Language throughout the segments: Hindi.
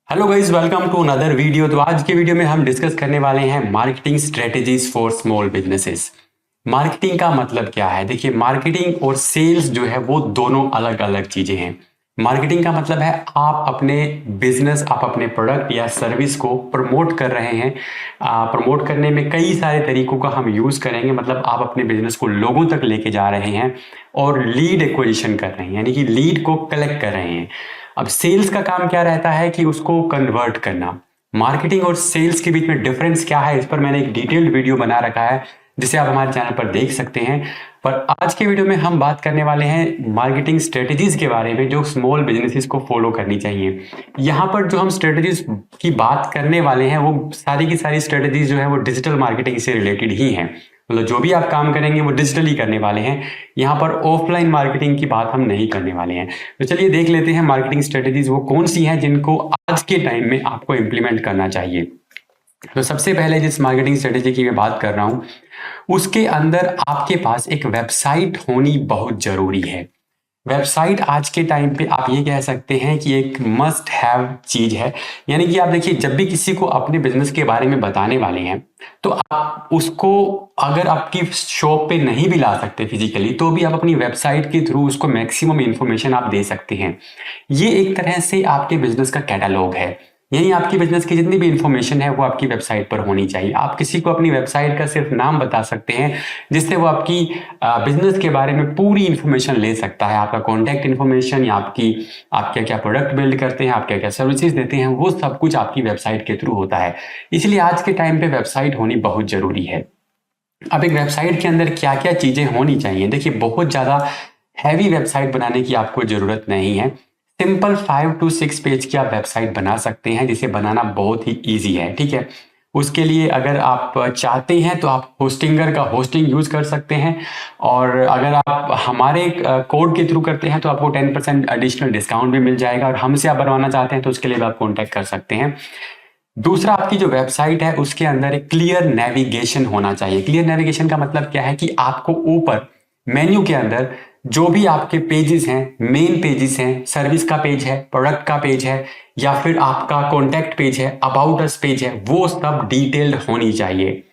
Hello guys, welcome to another video. तो आज के वीडियो में हम डिस्कस करने वाले हैं marketing strategies for small businesses. Marketing का मतलब क्या है? देखिए, मार्केटिंग और सेल्स जो है वो दोनों अलग अलग चीजें हैं। मार्केटिंग का मतलब है आप अपने बिजनेस, आप अपने प्रोडक्ट या सर्विस को प्रमोट कर रहे हैं। प्रमोट करने में कई सारे तरीकों का हम यूज करेंगे, मतलब आप अपने बिजनेस को लोगों तक लेके जा रहे हैं और लीड एक्विजिशन कर रहे हैं, यानी कि लीड को कलेक्ट कर रहे हैं। अब सेल्स का काम क्या रहता है कि उसको कन्वर्ट करना। मार्केटिंग और सेल्स के बीच में डिफरेंस क्या है, इस पर मैंने एक डिटेल्ड वीडियो बना रखा है जिसे आप हमारे चैनल पर देख सकते हैं। पर आज के वीडियो में हम बात करने वाले हैं मार्केटिंग स्ट्रेटजीज के बारे में जो स्मॉल बिजनेसेस को फॉलो करनी चाहिए। यहाँ पर जो हम स्ट्रेटजीज की बात करने वाले हैं वो सारी की सारी स्ट्रेटजीज जो है वो डिजिटल मार्केटिंग से रिलेटेड ही हैं। मतलब जो भी आप काम करेंगे वो डिजिटली करने वाले हैं। यहाँ पर ऑफलाइन मार्केटिंग की बात हम नहीं करने वाले हैं। तो चलिए देख लेते हैं मार्केटिंग स्ट्रेटजीज वो कौन सी हैं जिनको आज के टाइम में आपको इंप्लीमेंट करना चाहिए। तो सबसे पहले जिस मार्केटिंग स्ट्रेटेजी की मैं बात कर रहा हूं उसके अंदर आपके पास एक वेबसाइट होनी बहुत जरूरी है। वेबसाइट आज के टाइम पे आप ये कह सकते हैं कि एक मस्ट हैव चीज है। यानी कि आप देखिए, जब भी किसी को अपने बिजनेस के बारे में बताने वाले हैं तो आप उसको, अगर आपकी शॉप पे नहीं भी ला सकते फिजिकली, तो भी आप अपनी वेबसाइट के थ्रू उसको मैक्सिमम इंफॉर्मेशन आप दे सकते हैं। ये एक तरह से आपके बिजनेस का कैटलॉग है। यही आपकी बिजनेस की जितनी भी इंफॉर्मेशन है वो आपकी वेबसाइट पर होनी चाहिए। आप किसी को अपनी वेबसाइट का सिर्फ नाम बता सकते हैं जिससे वो आपकी बिजनेस के बारे में पूरी इंफॉर्मेशन ले सकता है। आपका कॉन्टैक्ट इंफॉर्मेशन या आप क्या क्या प्रोडक्ट बिल्ड करते हैं, आप क्या क्या सर्विसेज देते हैं, वो सब कुछ आपकी वेबसाइट के थ्रू होता है। इसलिए आज के टाइम पे वेबसाइट होनी बहुत जरूरी है। अब एक वेबसाइट के अंदर क्या क्या चीजें होनी चाहिए, देखिए बहुत ज्यादा हैवी वेबसाइट बनाने की आपको जरूरत नहीं है। सिंपल 5 to 6 पेज की आप वेबसाइट बना सकते हैं जिसे बनाना बहुत ही इजी है। ठीक है, उसके लिए अगर आप चाहते हैं तो आप होस्टिंगर का होस्टिंग यूज कर सकते हैं, और अगर आप हमारे कोड के थ्रू करते हैं तो आपको 10% एडिशनल डिस्काउंट भी मिल जाएगा। और हमसे आप बनवाना चाहते हैं तो उसके लिए भी आप कॉन्टैक्ट कर सकते हैं। दूसरा, आपकी जो वेबसाइट है उसके अंदर एक क्लियर नेविगेशन होना चाहिए। क्लियर नेविगेशन का मतलब क्या है कि आपको ऊपर मेन्यू के अंदर जो भी आपके पेजेस हैं, मेन पेजेस हैं, सर्विस का पेज है, प्रोडक्ट का पेज है, या फिर आपका कॉन्टैक्ट पेज है, अबाउट अस पेज है, वो सब डिटेल्ड होनी चाहिए।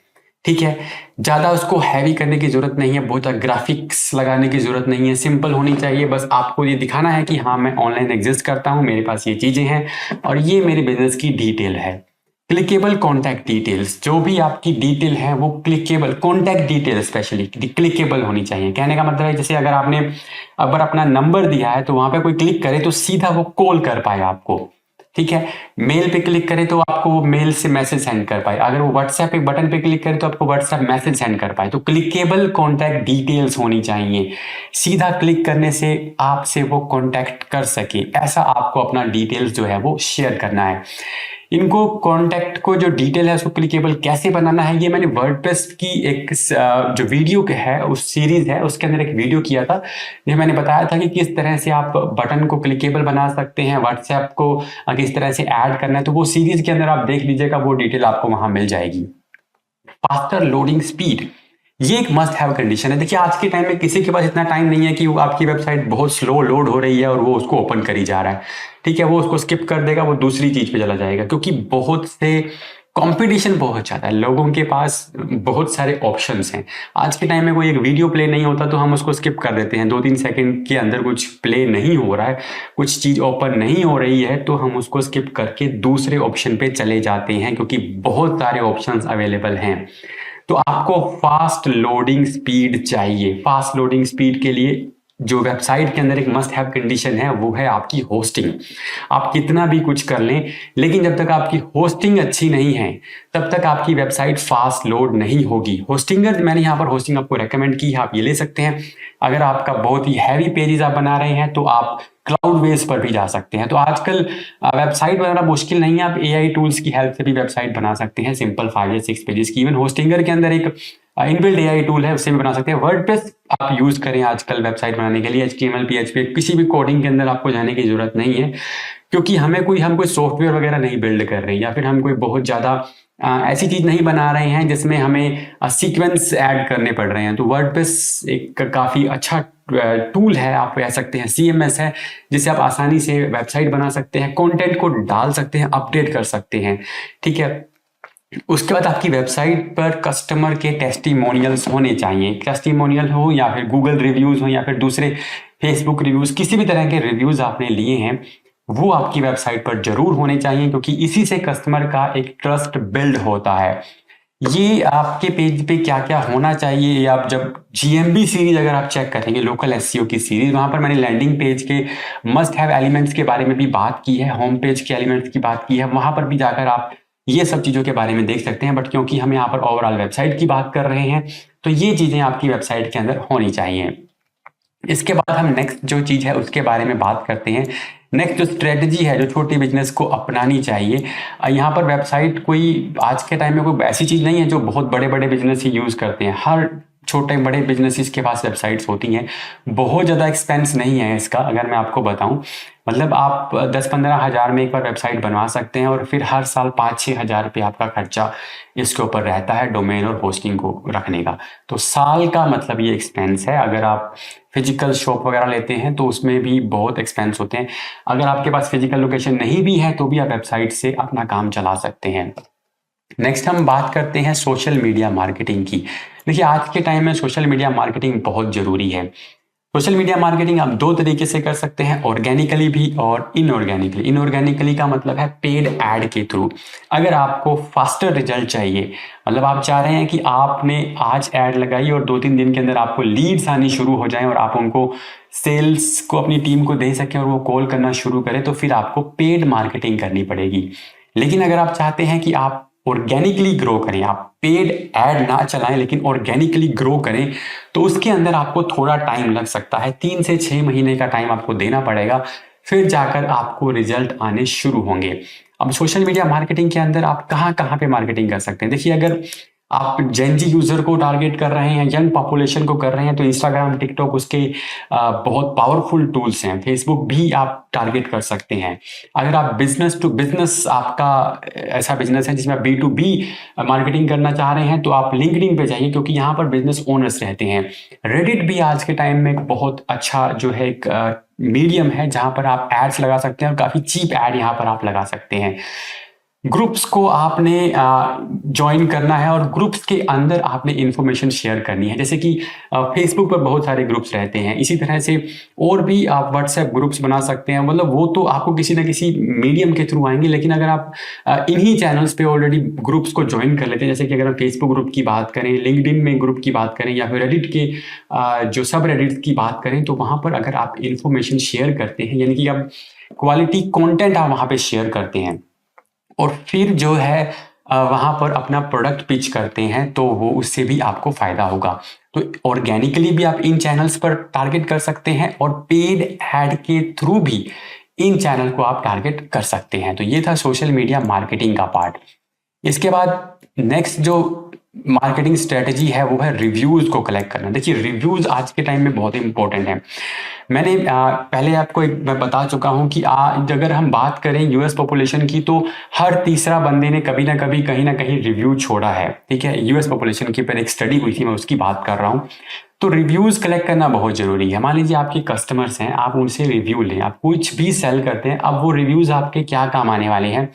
ठीक है, ज्यादा उसको हैवी करने की जरूरत नहीं है, बहुत ग्राफिक्स लगाने की जरूरत नहीं है, सिंपल होनी चाहिए। बस आपको ये दिखाना है कि हाँ, मैं ऑनलाइन एग्जिस्ट करता हूँ, मेरे पास ये चीजें हैं और ये मेरे बिजनेस की डिटेल है। क्लिकेबल कॉन्टैक्ट डिटेल्स, जो भी आपकी डिटेल है वो clickable, contact detail specially clickable होनी चाहिए। कहने का मतलब है जैसे अगर अपना नंबर दिया है तो वहां पे कोई क्लिक करे तो सीधा वो कॉल कर पाए आपको। ठीक है, मेल पे क्लिक करे तो आपको वो मेल से मैसेज सेंड कर पाए, अगर वो व्हाट्सएप पे बटन पे क्लिक करे तो आपको व्हाट्सएप मैसेज सेंड कर पाए। तो क्लिकेबल कॉन्टैक्ट डिटेल्स होनी चाहिए, सीधा क्लिक करने से आपसे वो कॉन्टैक्ट कर सके, ऐसा आपको अपना डिटेल्स जो है वो शेयर करना है। इनको कॉन्टैक्ट को जो डिटेल है उसको क्लिकेबल कैसे बनाना है, ये मैंने वर्डप्रेस की एक जो वीडियो है उस सीरीज है उसके अंदर एक वीडियो किया था, ये मैंने बताया था कि किस तरह से आप बटन को क्लिकेबल बना सकते हैं, व्हाट्सएप को किस तरह से ऐड करना है। तो वो सीरीज के अंदर आप देख लीजिएगा, वो डिटेल आपको वहां मिल जाएगी। फास्टर लोडिंग स्पीड, ये एक मस्ट हैव कंडीशन है। देखिए, आज के टाइम में किसी के पास इतना टाइम नहीं है कि वो आपकी वेबसाइट बहुत स्लो लोड हो रही है और वो उसको ओपन करी जा रहा है। ठीक है, वो उसको स्किप कर देगा, वो दूसरी चीज पे चला जाएगा, क्योंकि बहुत से कंपटीशन बहुत ज्यादा है, लोगों के पास बहुत सारे ऑप्शंस हैं। आज के टाइम में कोई एक वीडियो प्ले नहीं होता तो हम उसको स्किप कर देते हैं, 2-3 सेकंड के अंदर कुछ प्ले नहीं हो रहा है, कुछ चीज ओपन नहीं हो रही है तो हम उसको स्किप करके दूसरे ऑप्शन पे चले जाते हैं, क्योंकि बहुत सारे ऑप्शंस अवेलेबल हैं। तो आपको फास्ट लोडिंग स्पीड चाहिए। फास्ट लोडिंग स्पीड के लिए जो वेबसाइट के अंदर एक मस्ट हैव कंडीशन है वो है आपकी होस्टिंग। आप कितना भी कुछ कर लें, लेकिन जब तक आपकी होस्टिंग अच्छी नहीं है तब तक आपकी वेबसाइट फास्ट लोड नहीं होगी। होस्टिंगर, मैंने यहाँ पर होस्टिंग आपको रेकमेंड की है, आप ये ले सकते हैं। अगर आपका बहुत ही हैवी पेजेस आप बना रहे हैं तो आप क्लाउड बेस पर भी जा सकते हैं। तो आजकल वेबसाइट बनाना मुश्किल नहीं है, आप एआई टूल्स की हेल्प से भी वेबसाइट बना सकते हैं, सिंपल 5 या 6 पेजेस की। इवन होस्टिंगर के अंदर एक इनबिल्ट एआई टूल है, उससे भी बना सकते हैं। वर्डप्रेस आप यूज करें आजकल वेबसाइट बनाने के लिए। HTML PHP किसी भी कोडिंग के अंदर आपको जाने की जरूरत नहीं है, क्योंकि हम कोई सॉफ्टवेयर वगैरह नहीं बिल्ड कर रहे हैं, या फिर हम कोई बहुत ज्यादा ऐसी चीज नहीं बना रहे हैं जिसमें हमें सीक्वेंस ऐड करने पड़ रहे हैं। तो वर्डप्रेस एक काफी अच्छा टूल है, आप कह सकते हैं CMS है, जिससे आप आसानी से वेबसाइट बना सकते हैं, कंटेंट को डाल सकते हैं, अपडेट कर सकते हैं। ठीक है, उसके बाद आपकी वेबसाइट पर कस्टमर के टेस्टिमोनियल्स होने चाहिए। टेस्टिमोनियल हो या फिर गूगल रिव्यूज हो या फिर दूसरे फेसबुक रिव्यूज, किसी भी तरह के रिव्यूज आपने लिए हैं वो आपकी वेबसाइट पर जरूर होने चाहिए, क्योंकि इसी से कस्टमर का एक ट्रस्ट बिल्ड होता है। ये आपके पेज पे क्या क्या होना चाहिए, ये आप जब GMB सीरीज अगर आप चेक करेंगे, लोकल SEO की सीरीज, वहां पर मैंने लैंडिंग पेज के मस्ट हैव एलिमेंट्स के बारे में भी बात की है, होम पेज के एलिमेंट्स की बात की है, वहां पर भी जाकर आप ये सब चीजों के बारे में देख सकते हैं। बट क्योंकि हम यहाँ पर ओवरऑल वेबसाइट की बात कर रहे हैं, तो ये चीजें आपकी वेबसाइट के अंदर होनी चाहिए। इसके बाद हम नेक्स्ट जो चीज है उसके बारे में बात करते हैं। नेक्स्ट जो स्ट्रेटजी है जो छोटी बिजनेस को अपनानी चाहिए, यहाँ पर वेबसाइट कोई आज के टाइम में कोई ऐसी चीज नहीं है जो बहुत बड़े बड़े बिजनेस ही यूज करते हैं। हर छोटे बड़े बिजनेसेस के पास वेबसाइट्स होती हैं, बहुत ज़्यादा एक्सपेंस नहीं है इसका। अगर मैं आपको बताऊं, मतलब आप 10-15 हज़ार में एक बार वेबसाइट बनवा सकते हैं और फिर हर साल 5-6 हज़ार रुपये आपका खर्चा इसके ऊपर रहता है डोमेन और होस्टिंग को रखने का। तो साल का मतलब ये एक्सपेंस है। अगर आप फिजिकल शॉप वगैरह लेते हैं तो उसमें भी बहुत एक्सपेंस होते हैं। अगर आपके पास फिजिकल लोकेशन नहीं भी है तो भी आप वेबसाइट से अपना काम चला सकते हैं। नेक्स्ट हम बात करते हैं सोशल मीडिया मार्केटिंग की। देखिए, आज के टाइम में सोशल मीडिया मार्केटिंग बहुत जरूरी है। सोशल मीडिया मार्केटिंग आप दो तरीके से कर सकते हैं, ऑर्गेनिकली भी और इनऑर्गेनिकली। इनऑर्गेनिकली का मतलब है पेड ऐड के थ्रू। अगर आपको फास्टर रिजल्ट चाहिए, मतलब आप चाह रहे हैं कि आपने आज ऐड लगाई और 2-3 दिन के अंदर आपको लीड्स आनी शुरू हो जाएं और आप उनको सेल्स को अपनी टीम को दे सकें और वो कॉल करना शुरू करें, तो फिर आपको पेड मार्केटिंग करनी पड़ेगी। लेकिन अगर आप चाहते हैं कि आप ऑर्गेनिकली ग्रो करें, आप पेड ऐड ना चलाएं लेकिन ऑर्गेनिकली ग्रो करें, तो उसके अंदर आपको थोड़ा टाइम लग सकता है। 3 से 6 महीने का टाइम आपको देना पड़ेगा, फिर जाकर आपको रिजल्ट आने शुरू होंगे। अब सोशल मीडिया मार्केटिंग के अंदर आप कहाँ कहाँ पे मार्केटिंग कर सकते हैं। देखिए, अगर आप जेनजी यूजर को टारगेट कर रहे हैं, यंग पॉपुलेशन को कर रहे हैं, तो इंस्टाग्राम, टिकटॉक उसके बहुत पावरफुल टूल्स हैं। फेसबुक भी आप टारगेट कर सकते हैं। अगर आप बिजनेस टू बिजनेस, आपका ऐसा बिजनेस है जिसमें आप B2B मार्केटिंग करना चाह रहे हैं, तो आप लिंक्डइन पे जाइए, क्योंकि यहाँ पर बिजनेस ओनर्स रहते हैं। रेडिट भी आज के टाइम में एक बहुत अच्छा जो है एक मीडियम है जहां पर आप एड्स लगा सकते हैं और काफी चीप एड यहाँ पर आप लगा सकते हैं। ग्रुप्स को आपने ज्वाइन करना है और ग्रुप्स के अंदर आपने इंफॉर्मेशन शेयर करनी है। जैसे कि फेसबुक पर बहुत सारे ग्रुप्स रहते हैं, इसी तरह से और भी आप व्हाट्सएप ग्रुप्स बना सकते हैं। मतलब वो तो आपको किसी न किसी मीडियम के थ्रू आएंगे, लेकिन अगर आप इन्हीं चैनल्स पे ऑलरेडी ग्रुप्स को ज्वाइन कर लेते हैं, जैसे कि अगर हम फेसबुक ग्रुप की बात करें, लिंक्डइन में ग्रुप की बात करें, या फिर रेडिट के जो सब रेडिट की बात करें, तो वहाँ पर अगर आप इंफॉर्मेशन शेयर करते हैं, यानी कि आप क्वालिटी कॉन्टेंट आप वहाँ पे शेयर करते हैं और फिर जो है वहां पर अपना प्रोडक्ट पिच करते हैं, तो वो उससे भी आपको फायदा होगा। तो ऑर्गेनिकली भी आप इन चैनल्स पर टारगेट कर सकते हैं और पेड ऐड के थ्रू भी इन चैनल को आप टारगेट कर सकते हैं। तो ये था सोशल मीडिया मार्केटिंग का पार्ट। इसके बाद नेक्स्ट जो मार्केटिंग स्ट्रेटजी है वो है रिव्यूज को कलेक्ट करना। देखिए, रिव्यूज आज के टाइम में बहुत इंपॉर्टेंट है। मैंने पहले आपको मैं बता चुका हूं कि अगर हम बात करें यूएस पॉपुलेशन की, तो हर तीसरा बंदे ने कभी ना कभी कहीं ना कहीं रिव्यू छोड़ा है। ठीक है, यूएस पॉपुलेशन के ऊपर एक स्टडी हुई थी, मैं उसकी बात कर रहा हूं। तो रिव्यूज कलेक्ट करना बहुत जरूरी है। मान लीजिए आपके कस्टमर्स हैं, आप उनसे रिव्यू लें, आप कुछ भी सेल करते हैं, अब वो रिव्यूज आपके क्या काम आने वाले हैं?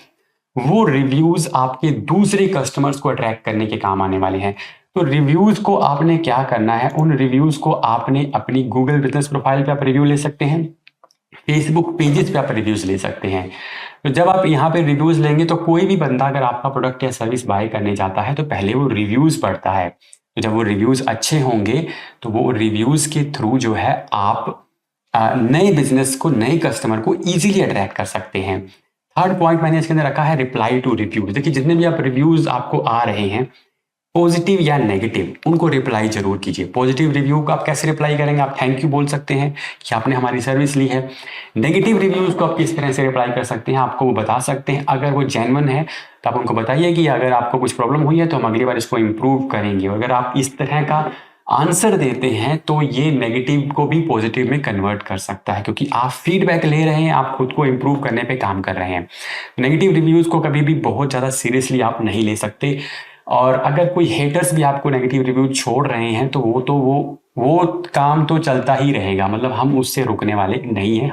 वो रिव्यूज आपके दूसरे कस्टमर्स को अट्रैक्ट करने के काम आने वाले हैं। तो रिव्यूज को आपने क्या करना है, उन रिव्यूज को आपने अपनी गूगल बिजनेस प्रोफाइल पे आप रिव्यू ले सकते हैं, फेसबुक पेजेस पे आप रिव्यूज ले सकते हैं। तो जब आप यहाँ पे रिव्यूज लेंगे, तो कोई भी बंदा अगर आपका प्रोडक्ट या सर्विस बाय करने जाता है तो पहले वो रिव्यूज पढ़ता है। तो जब वो रिव्यूज अच्छे होंगे तो वो रिव्यूज के थ्रू जो है आप नए बिजनेस को, नए कस्टमर को इजीली अट्रैक्ट कर सकते हैं। थर्ड पॉइंट मैंने इसके अंदर रखा है रिप्लाई टू रिव्यूज। देखिए, जितने भी आप रिव्यूज आपको आ रहे हैं, पॉजिटिव या नेगेटिव, उनको रिप्लाई जरूर कीजिए। पॉजिटिव रिव्यू को आप कैसे रिप्लाई करेंगे? आप थैंक यू बोल सकते हैं कि आपने हमारी सर्विस ली है। नेगेटिव रिव्यूज को आप किस तरह से रिप्लाई कर सकते हैं, आपको वो बता सकते हैं। अगर वो जेन्युइन है तो आप उनको बताइए कि अगर आपको कुछ प्रॉब्लम हुई है तो हम अगली बार इसको इम्प्रूव करेंगे। अगर आप इस तरह का आंसर देते हैं तो ये नेगेटिव को भी पॉजिटिव में कन्वर्ट कर सकता है, क्योंकि आप फीडबैक ले रहे हैं, आप खुद को इम्प्रूव करने पे काम कर रहे हैं। नेगेटिव रिव्यूज को कभी भी बहुत ज़्यादा सीरियसली आप नहीं ले सकते, और अगर कोई हेटर्स भी आपको नेगेटिव रिव्यू छोड़ रहे हैं तो वो काम तो चलता ही रहेगा, मतलब हम उससे रुकने वाले नहीं हैं।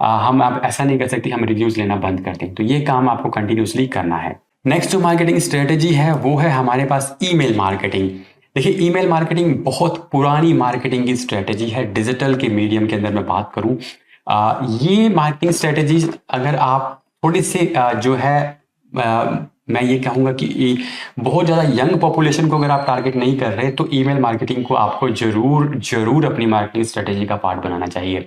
हम अब ऐसा नहीं कर सकते हम रिव्यूज लेना बंद कर दें, तो ये काम आपको कंटिन्यूसली करना है। नेक्स्ट जो मार्केटिंग स्ट्रेटेजी है वो है हमारे पास ईमेल मार्केटिंग। देखिए, ईमेल मार्केटिंग बहुत पुरानी मार्केटिंग की स्ट्रेटेजी है। डिजिटल के मीडियम के अंदर मैं बात करूं, ये मार्केटिंग स्ट्रेटेजीज अगर आप थोड़ी से जो है मैं ये कहूँगा कि बहुत ज़्यादा यंग पॉपुलेशन को अगर आप टारगेट नहीं कर रहे तो ईमेल मार्केटिंग को आपको जरूर अपनी मार्केटिंग स्ट्रेटेजी का पार्ट बनाना चाहिए।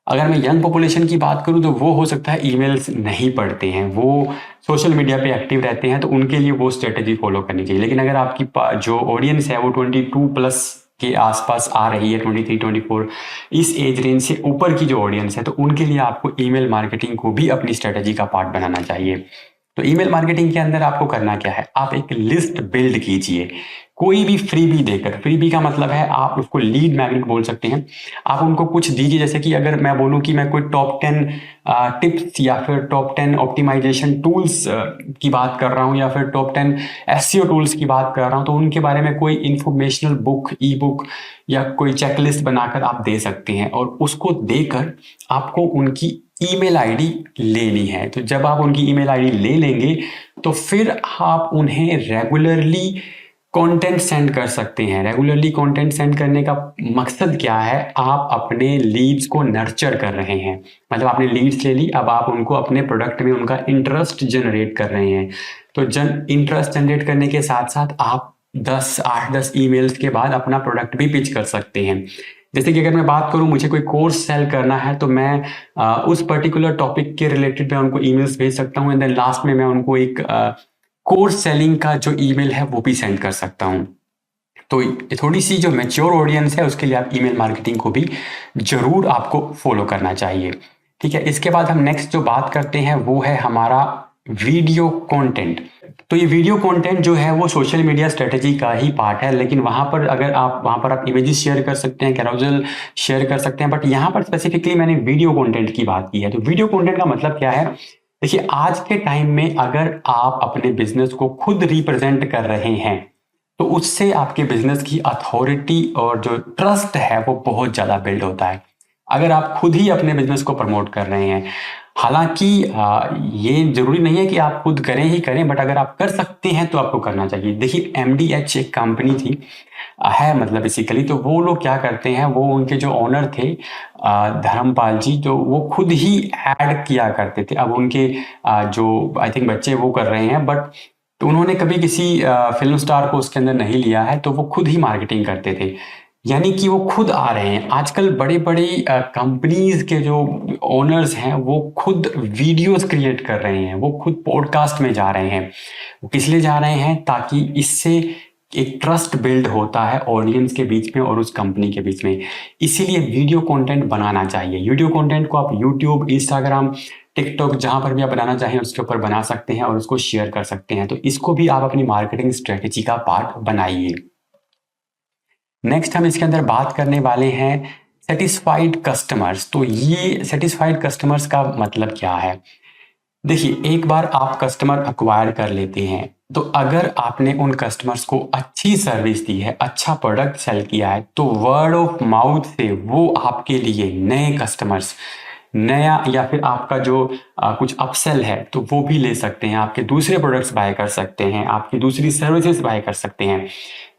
अगर मैं यंग पॉपुलेशन की बात करूं तो वो हो सकता है ईमेल्स नहीं पढ़ते हैं, वो सोशल मीडिया पे एक्टिव रहते हैं, तो उनके लिए वो स्ट्रेटेजी फॉलो करनी चाहिए। लेकिन अगर आपकी जो ऑडियंस है वो 22+ के आसपास आ रही है, 23-24 इस एज रेंज से ऊपर की जो ऑडियंस है, तो उनके लिए आपको ईमेल मार्केटिंग को भी अपनी स्ट्रेटेजी का पार्ट बनाना चाहिए। तो ईमेल मार्केटिंग के अंदर आपको करना क्या है, आप एक लिस्ट बिल्ड कीजिए कोई भी फ्रीबी देकर। फ्रीबी का मतलब है आप उसको लीड मैग्नेट बोल सकते हैं। आप उनको कुछ दीजिए, जैसे कि अगर मैं बोलूं कि मैं कोई टॉप 10 टिप्स या फिर टॉप 10 ऑप्टिमाइजेशन टूल्स की बात कर रहा हूं, या फिर टॉप 10 एसईओ टूल्स की बात कर रहा हूं, तो उनके बारे में कोई इंफॉर्मेशनल बुक, ई बुक या कोई चेकलिस्ट बनाकर आप दे सकते हैं, और उसको देकर आपको उनकी ईमेल आईडी लेनी है। तो जब आप उनकी ईमेल आईडी ले लेंगे तो फिर आप उन्हें रेगुलरली कंटेंट सेंड कर सकते हैं। रेगुलरली कंटेंट सेंड करने का मकसद क्या है, आप अपने लीड्स को नर्चर कर रहे हैं, मतलब आपने लीड्स ले ली, अब आप उनको अपने प्रोडक्ट में उनका इंटरेस्ट जनरेट कर रहे हैं। तो इंटरेस्ट जनरेट करने के साथ साथ आप 8-10 ईमेल्स के बाद अपना प्रोडक्ट भी पिच कर सकते हैं। जैसे कि अगर मैं बात करूं, मुझे कोई कोर्स सेल करना है तो मैं उस पर्टिकुलर टॉपिक के रिलेटेड मैं उनको ईमेल्स भेज सकता हूं, एंड देन लास्ट में मैं उनको एक कोर्स सेलिंग का जो ईमेल है वो भी सेंड कर सकता हूं। तो थोड़ी सी जो मैच्योर ऑडियंस है उसके लिए आप ईमेल मार्केटिंग को भी जरूर आपको फॉलो करना चाहिए। ठीक है, इसके बाद हम नेक्स्ट जो बात करते हैं वो है हमारा वीडियो कंटेंट। तो ये वीडियो कंटेंट जो है वो सोशल मीडिया स्ट्रेटेजी का ही पार्ट है, लेकिन वहां पर आप इमेजेस शेयर कर सकते हैं, कैरोसेल शेयर कर सकते हैं, बट यहाँ पर स्पेसिफिकली मैंने वीडियो कंटेंट की बात की है। तो वीडियो कंटेंट का मतलब क्या है, देखिए आज के टाइम में अगर आप अपने बिजनेस को खुद रिप्रेजेंट कर रहे हैं तो उससे आपके बिजनेस की अथॉरिटी और जो ट्रस्ट है वो बहुत ज्यादा बिल्ड होता है। अगर आप खुद ही अपने बिजनेस को प्रमोट कर रहे हैं, हालांकि ये जरूरी नहीं है कि आप खुद करें ही करें, बट अगर आप कर सकते हैं तो आपको करना चाहिए। देखिए MDH एक कंपनी थी है, मतलब बेसिकली तो वो लोग क्या करते हैं, वो उनके जो ओनर थे धर्मपाल जी, तो वो खुद ही ऐड किया करते थे। अब उनके जो आई थिंक बच्चे वो कर रहे हैं, बट तो उन्होंने कभी किसी फिल्म स्टार को उसके अंदर नहीं लिया है, तो वो खुद ही मार्केटिंग करते थे, यानी कि वो खुद आ रहे हैं। आजकल बड़े बड़े कंपनीज के जो ओनर्स हैं वो खुद वीडियोस क्रिएट कर रहे हैं, वो खुद पॉडकास्ट में जा रहे हैं। वो किस लिए जा रहे हैं, ताकि इससे एक ट्रस्ट बिल्ड होता है ऑडियंस के बीच में और उस कंपनी के बीच में। इसीलिए वीडियो कंटेंट बनाना चाहिए। वीडियो कंटेंट को आप यूट्यूब, इंस्टाग्राम, टिकटॉक, जहां पर भी आप बनाना चाहें उसके ऊपर बना सकते हैं और उसको शेयर कर सकते हैं। तो इसको भी आप अपनी मार्केटिंग स्ट्रेटेजी का पार्ट बनाइए। नेक्स्ट हम इसके अंदर बात करने वाले हैं सेटिस्फाइड कस्टमर्स। तो ये सेटिस्फाइड कस्टमर्स का मतलब क्या है, देखिए एक बार आप कस्टमर अक्वायर कर लेते हैं तो अगर आपने उन कस्टमर्स को अच्छी सर्विस दी है, अच्छा प्रोडक्ट सेल किया है, तो वर्ड ऑफ माउथ से वो आपके लिए नए कस्टमर्स, नया या फिर आपका जो कुछ अपसेल है तो वो भी ले सकते हैं, आपके दूसरे प्रोडक्ट्स बाय कर सकते हैं, आपकी दूसरी सर्विसेज बाय कर सकते हैं।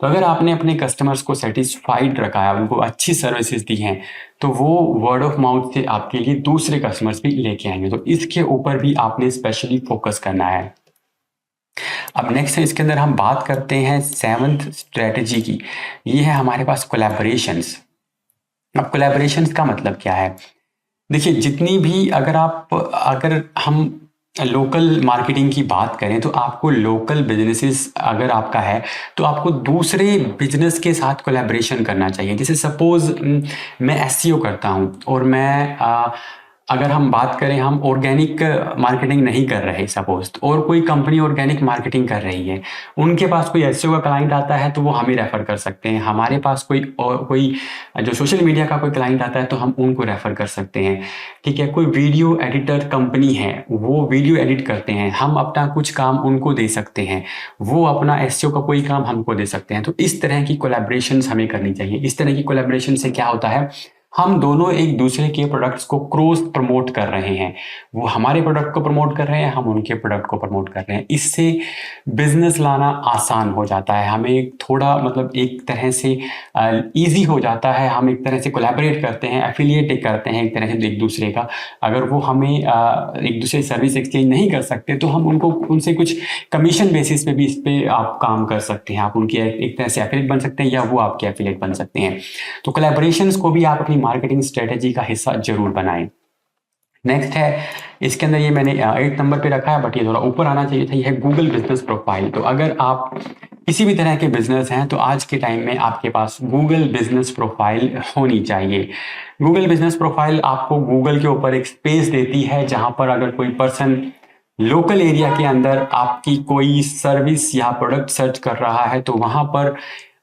तो अगर आपने अपने कस्टमर्स को सेटिस्फाइड रखा है, उनको अच्छी सर्विसेज दी हैं, तो वो वर्ड ऑफ माउथ से आपके लिए दूसरे कस्टमर्स भी लेके आएंगे। तो इसके ऊपर भी आपने स्पेशली फोकस करना है। अब नेक्स्ट है, इसके अंदर हम बात करते हैं 7th स्ट्रेटेजी की। ये है हमारे पास कोलैबोरेशंस। अब कोलैबोरेशंस का मतलब क्या है, देखिए जितनी भी अगर हम लोकल मार्केटिंग की बात करें तो आपको लोकल बिजनेसेस अगर आपका है तो आपको दूसरे बिजनेस के साथ कोलैबोरेशन करना चाहिए। जैसे सपोज मैं एसईओ करता हूं और मैं अगर हम बात करें, हम ऑर्गेनिक मार्केटिंग नहीं कर रहे सपोज, और कोई कंपनी ऑर्गेनिक मार्केटिंग कर रही है, उनके पास कोई एसईओ का क्लाइंट आता है तो वो हमें रेफर कर सकते हैं। हमारे पास कोई जो सोशल मीडिया का कोई क्लाइंट आता है तो हम उनको रेफर कर सकते हैं। ठीक है, कोई वीडियो एडिटर कंपनी है, वो वीडियो एडिट करते हैं, हम अपना कुछ काम उनको दे सकते हैं, वो अपना एसईओ का कोई काम हमको दे सकते हैं। तो इस तरह की कोलैबोरेशंस हमें करनी चाहिए। इस तरह की कोलैबोरेशन से क्या होता है, हम दोनों एक दूसरे के प्रोडक्ट्स को क्रॉस प्रमोट कर रहे हैं। वो हमारे प्रोडक्ट को प्रमोट कर रहे हैं, हम उनके प्रोडक्ट को प्रमोट कर रहे हैं। इससे बिजनेस लाना आसान हो जाता है, हमें थोड़ा मतलब एक तरह से इजी हो जाता है। हम एक तरह से कोलैबोरेट करते हैं, एफिलिएट करते हैं एक तरह से एक दूसरे का। अगर वो हमें एक दूसरे सर्विस एक्सचेंज नहीं कर सकते तो हम उनसे कुछ कमीशन बेसिस पे भी इस पे आप काम कर सकते हैं। आप उनकी एक तरह से एफिलिएट बन सकते हैं या वो आपके एफिलिएट बन सकते हैं। तो कोलैबोरेशंस को भी आप अपनी मार्केटिंग स्ट्रेटेजी का हिस्सा जरूर बनाएं। नेक्स्ट है, इसके अंदर ये मैंने 8 नंबर पे रखा है, बट ये थोड़ा ऊपर आना चाहिए था। ये है गूगल बिजनेस प्रोफाइल। तो अगर आप किसी भी तरह के बिजनेस हैं तो आज के टाइम में आपके पास गूगल बिजनेस प्रोफाइल होनी चाहिए। गूगल बिजनेस प्रोफाइल आपको गूगल के ऊपर एक स्पेस देती है, जहां पर अगर कोई पर्सन लोकल एरिया के अंदर आपकी कोई सर्विस या प्रोडक्ट सर्च कर रहा है तो वहां पर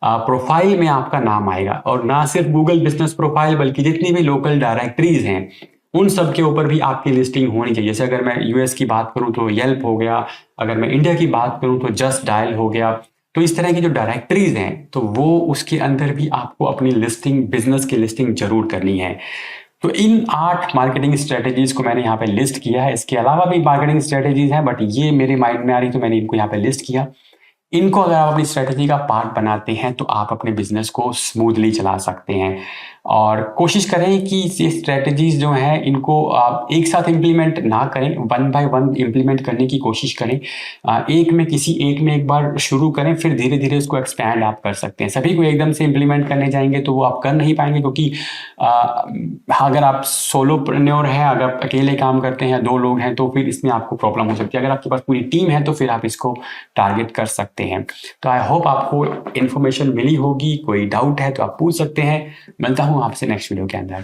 प्रोफाइल में आपका नाम आएगा। और ना सिर्फ गूगल बिजनेस प्रोफाइल बल्कि जितनी भी लोकल डायरेक्टरीज हैं उन सब के ऊपर भी आपकी लिस्टिंग होनी चाहिए। जैसे अगर मैं यूएस की बात करूं तो येल्प हो गया, अगर मैं इंडिया की बात करूं तो जस्ट डायल हो गया। तो इस तरह की जो डायरेक्टरीज हैं तो वो उसके अंदर भी आपको अपनी लिस्टिंग, बिजनेस की लिस्टिंग जरूर करनी है। तो इन 8 मार्केटिंग स्ट्रेटेजीज को मैंने यहाँ पे लिस्ट किया है। इसके अलावा भी मार्केटिंग स्ट्रेटेजीज हैं, बट ये मेरे माइंड में आ रही तो मैंने इनको यहाँ पे लिस्ट किया। इनको अगर आप अपनी स्ट्रेटेजी का पार्ट बनाते हैं तो आप अपने बिजनेस को स्मूथली चला सकते हैं। और कोशिश करें कि ये स्ट्रेटेजीज जो हैं इनको आप एक साथ इम्प्लीमेंट ना करें, 1 बाय 1 इम्प्लीमेंट करने की कोशिश करें। किसी एक में एक बार शुरू करें, फिर धीरे धीरे उसको एक्सपैंड आप कर सकते हैं। सभी को एकदम से इम्प्लीमेंट करने जाएंगे तो वो आप कर नहीं पाएंगे, क्योंकि अगर आप सोलोप्रेन्योर हैं, अगर आप अकेले काम करते हैं, 2 लोग हैं, तो फिर इसमें आपको प्रॉब्लम हो सकती है। अगर आपके पास पूरी टीम है तो फिर आप इसको टारगेट कर सकते हैं। तो आई होप आपको इन्फॉर्मेशन मिली होगी। कोई डाउट है तो आप पूछ सकते हैं। मिलता हूँ आपसे नेक्स्ट वीडियो के अंदर।